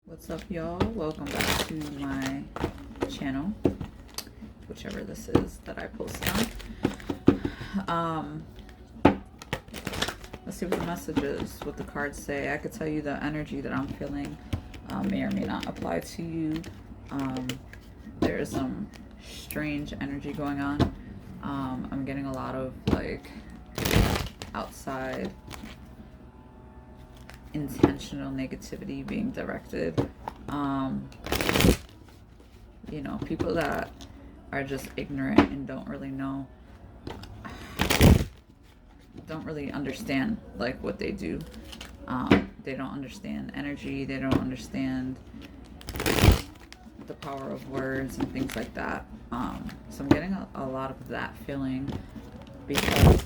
What's up, y'all? Welcome back to my channel, whichever this is that I post on. Let's see what the message is, what the cards say. I could tell you the energy that I'm feeling may or may not apply to you. There is some strange energy going on. I'm getting a lot of like outside intentional negativity being directed. You know, people that are just ignorant and don't really know, don't really understand like what they do. They don't understand energy, they don't understand the power of words and things like that. So I'm getting a lot of that feeling because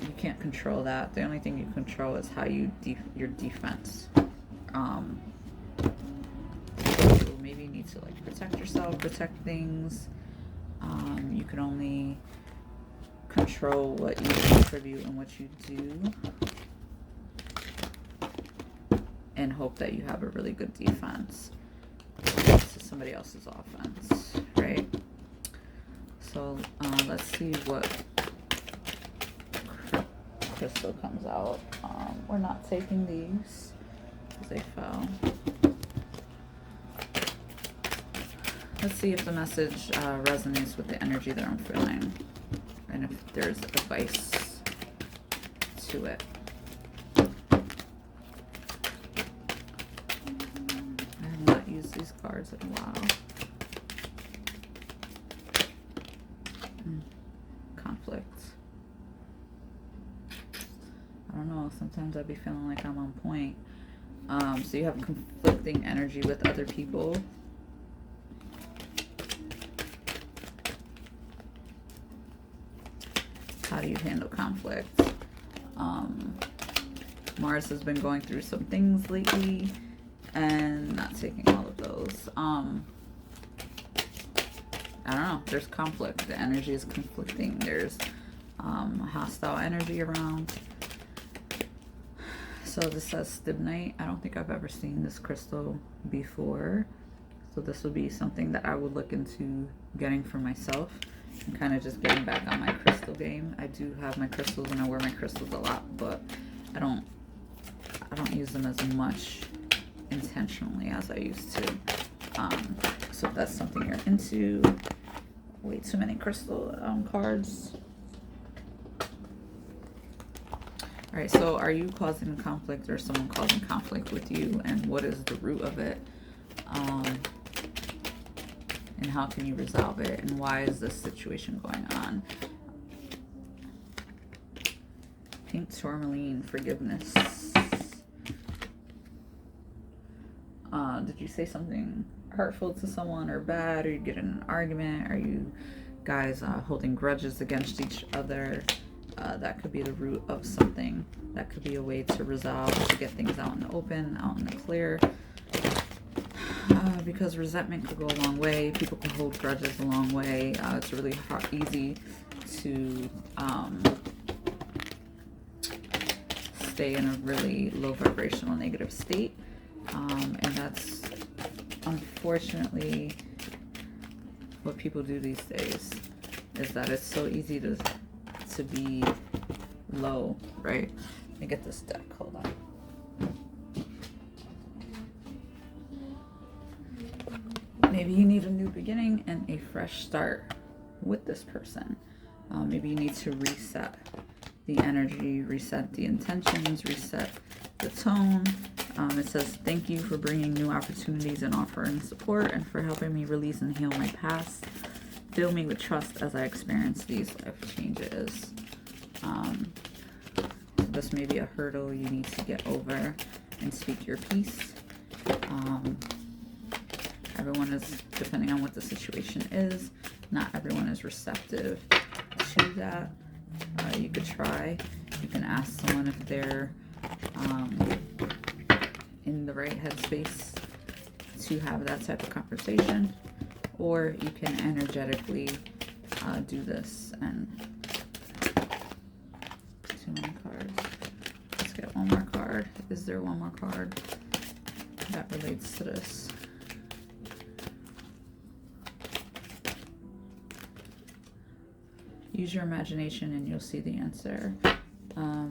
you can't control that. The only thing you control is how you your defense. So maybe you need to like protect yourself, protect things. You can only control what you contribute and what you do, and hope that you have a really good defense to somebody else's offense, right? So let's see what crystal comes out. We're not taking these because they fell. Let's see if the message resonates with the energy that I'm feeling, and if there's advice to it. I have not used these cards in a while. Conflict. I don't know, sometimes I'd be feeling like I'm on point. So you have conflicting energy with other people. How do you handle conflict? Mars has been going through some things lately and not taking all of those. I don't know, there's conflict. The energy is conflicting. There's hostile energy around. So this says stibnite. I don't think I've ever seen this crystal before. So this would be something that I would look into getting for myself and kind of just getting back on my crystal game. I do have my crystals and I wear my crystals a lot, but I don't use them as much intentionally as I used to. So if that's something you're into, way too many crystal cards. All right, so are you causing conflict or someone causing conflict with you, and what is the root of it? And how can you resolve it, and why is this situation going on? Pink tourmaline, forgiveness. Did you say something hurtful to someone or bad, or you get in an argument? Are you guys holding grudges against each other? That could be the root of something. That could be a way to resolve, to get things out in the open, out in the clear. Because resentment could go a long way. People can hold grudges a long way. It's really easy to stay in a really low vibrational negative state. And that's unfortunately what people do these days, is that it's so easy to be low, right? Let me get this deck, hold on. Maybe you need a new beginning and a fresh start with this person. Maybe you need to reset the energy, reset the intentions, reset the tone. It says, thank you for bringing new opportunities and offering support, and for helping me release and heal my past. Fill me with trust as I experience these life changes. So this may be a hurdle you need to get over and speak your piece. Everyone is, depending on what the situation is, not everyone is receptive to that. You could try. You can ask someone if they're in the right headspace to have that type of conversation, or you can energetically do this. And too many cards. Let's get one more card. Is there one more card? that relates to this. Use your imagination and you'll see the answer.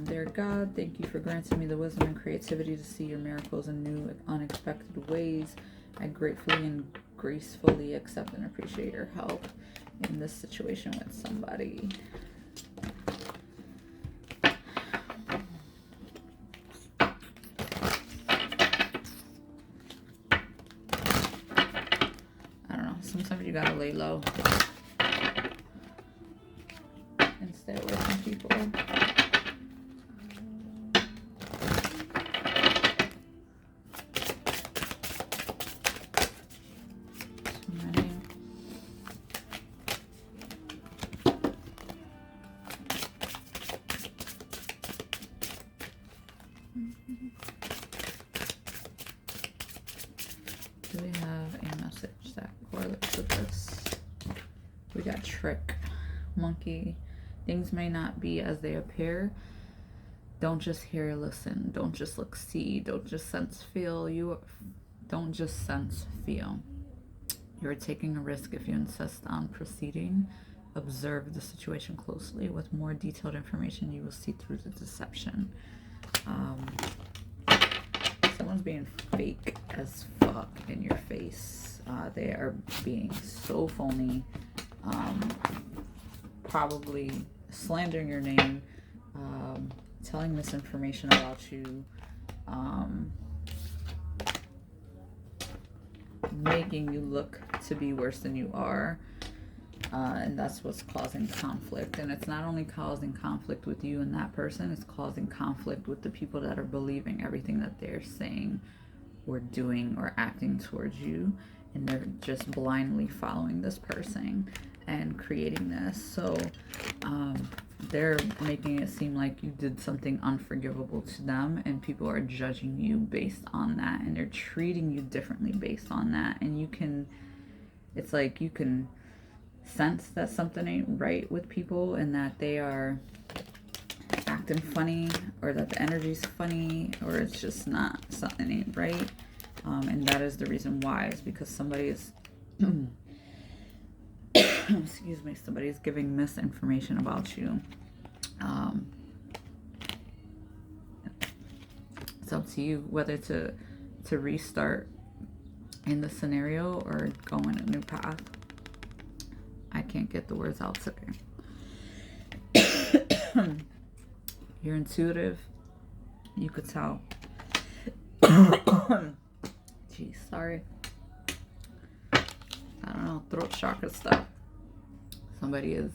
Dear God, thank you for granting me the wisdom and creativity to see your miracles in new, unexpected ways. I gratefully and gracefully accept and appreciate your help in this situation with somebody. I don't know. Sometimes you gotta lay low and stay away from people. Do we have a message that correlates with this? We got trick, monkey. Things may not be as they appear. Don't just hear, listen. Don't just look, see. Don't just sense, feel. Don't just sense, feel. You're taking a risk if you insist on proceeding. Observe the situation closely. With more detailed information, you will see through the deception. Someone's being fake as fuck in your face. They are being so phony. Probably slandering your name, telling misinformation about you, making you look to be worse than you are. And that's what's causing conflict. And it's not only causing conflict with you and that person, it's causing conflict with the people that are believing everything that they're saying or doing or acting towards you. And they're just blindly following this person and creating this. So they're making it seem like you did something unforgivable to them, and people are judging you based on that, and they're treating you differently based on that. And it's like you can sense that something ain't right with people and that they are acting funny, or that the energy's funny, or it's just not, something ain't right. And that is the reason why, is because somebody is excuse me, somebody is giving misinformation about you. It's up to you whether to restart in the scenario or go in a new path. I can't get the words out today. You're intuitive. You could tell. Geez, sorry. I don't know, throat chakra stuff. Somebody is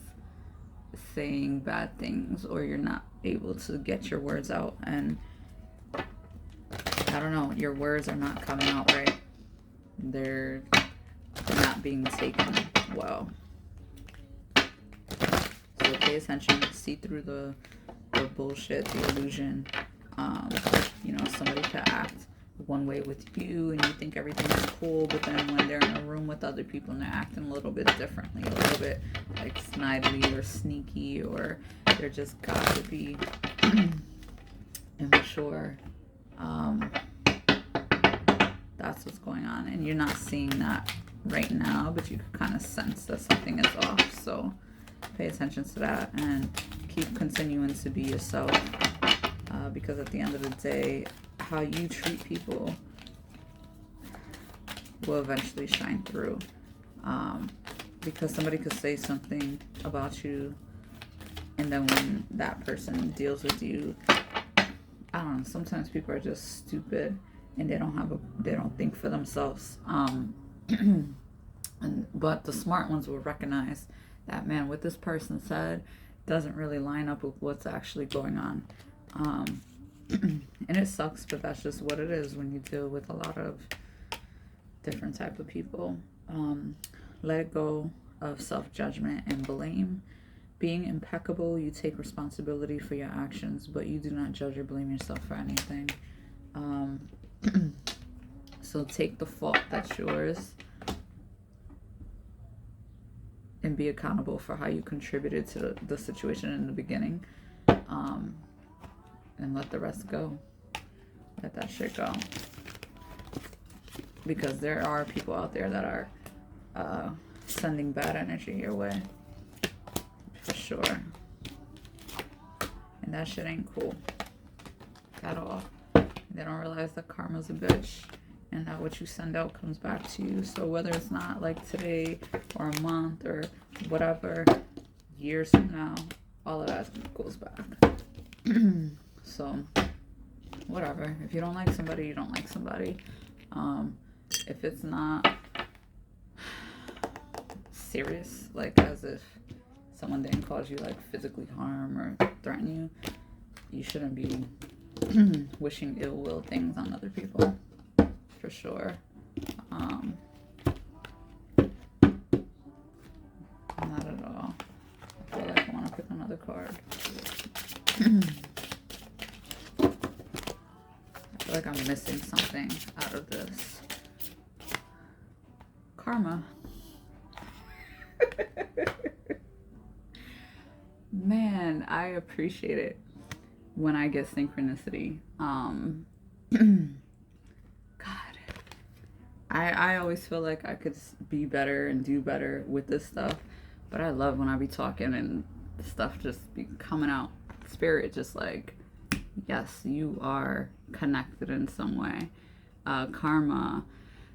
saying bad things, or you're not able to get your words out, and I don't know, your words are not coming out right. They're not being taken well. So pay attention, see through the bullshit, the illusion. Somebody could act one way with you and you think everything is cool, but then when they're in a room with other people and they're acting a little bit differently, a little bit like snidely or sneaky, or they're just got to be immature. That's what's going on, and you're not seeing that right now, but you can kind of sense that something is off. So pay attention to that and keep continuing to be yourself, because at the end of the day, how you treat people will eventually shine through. Because somebody could say something about you, and then when that person deals with you, I don't know, sometimes people are just stupid and they don't think for themselves. But the smart ones will recognize that, man, what this person said doesn't really line up with what's actually going on. And it sucks, but that's just what it is when you deal with a lot of different type of people. Let go of self-judgment and blame. Being impeccable, you take responsibility for your actions, but you do not judge or blame yourself for anything. So take the fault that's yours and be accountable for how you contributed to the situation in the beginning. And let the rest go. Let that shit go. because there are people out there that are sending bad energy your way, for sure. And that shit ain't cool at all. They don't realize that karma's a bitch and that what you send out comes back to you. So whether it's not like today or a month or whatever, years from now, all of that goes back. So whatever. If you don't like somebody, you don't like somebody. If it's not serious, like as if someone didn't cause you like physically harm or threaten you, you shouldn't be wishing ill will things on other people, for sure. Not at all. I feel like I want to pick another card. I feel like I'm missing something out of this. Karma. Man, I appreciate it when I get synchronicity. God, I always feel like I could be better and do better with this stuff, but I love when I be talking and stuff just be coming out. Spirit just like, yes, you are connected in some way. Karma.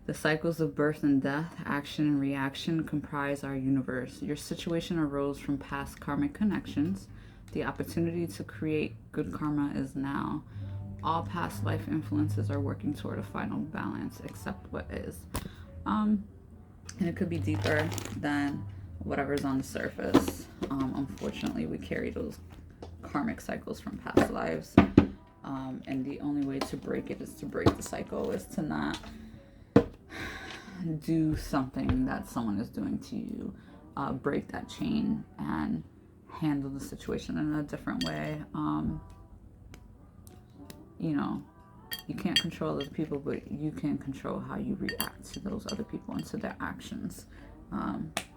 The cycles of birth and death, action and reaction comprise our universe. Your situation arose from past karmic connections. The opportunity to create good karma is now. All past life influences are working toward a final balance, except what is. And it could be deeper than whatever's on the surface. Unfortunately, we carry those karmic cycles from past lives. And the only way to break it is to break the cycle, is to not do something that someone is doing to you. Break that chain and handle the situation in a different way. You know, you can't control other people, but you can control how you react to those other people and to their actions.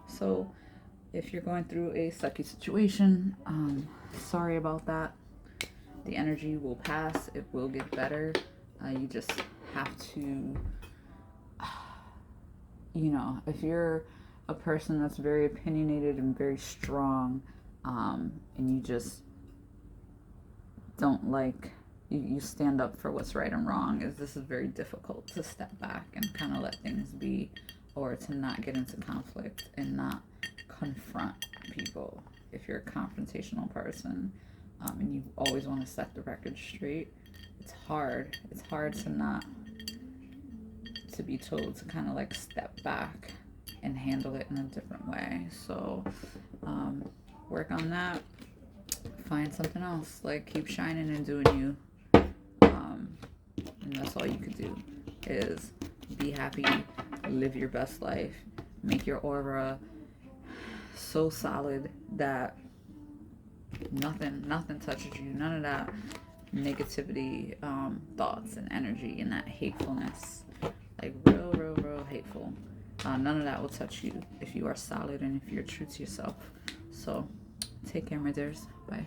So if you're going through a sucky situation, sorry about that. The energy will pass. It will get better. You just have to, you know, if you're a person that's very opinionated and very strong, and you just don't like, you stand up for what's right and wrong, this is very difficult to step back and kind of let things be, or to not get into conflict and not confront people. If you're a confrontational person, and you always want to set the record straight, it's hard to not, to be told to kind of like step back and handle it in a different way. So work on that, find something else, like keep shining and doing you, and that's all you could do, is be happy, live your best life, make your aura so solid that nothing touches you, none of that negativity, thoughts and energy and that hatefulness, like real hateful, none of that will touch you if you are solid and if you're true to yourself. So take care, my dears. Bye.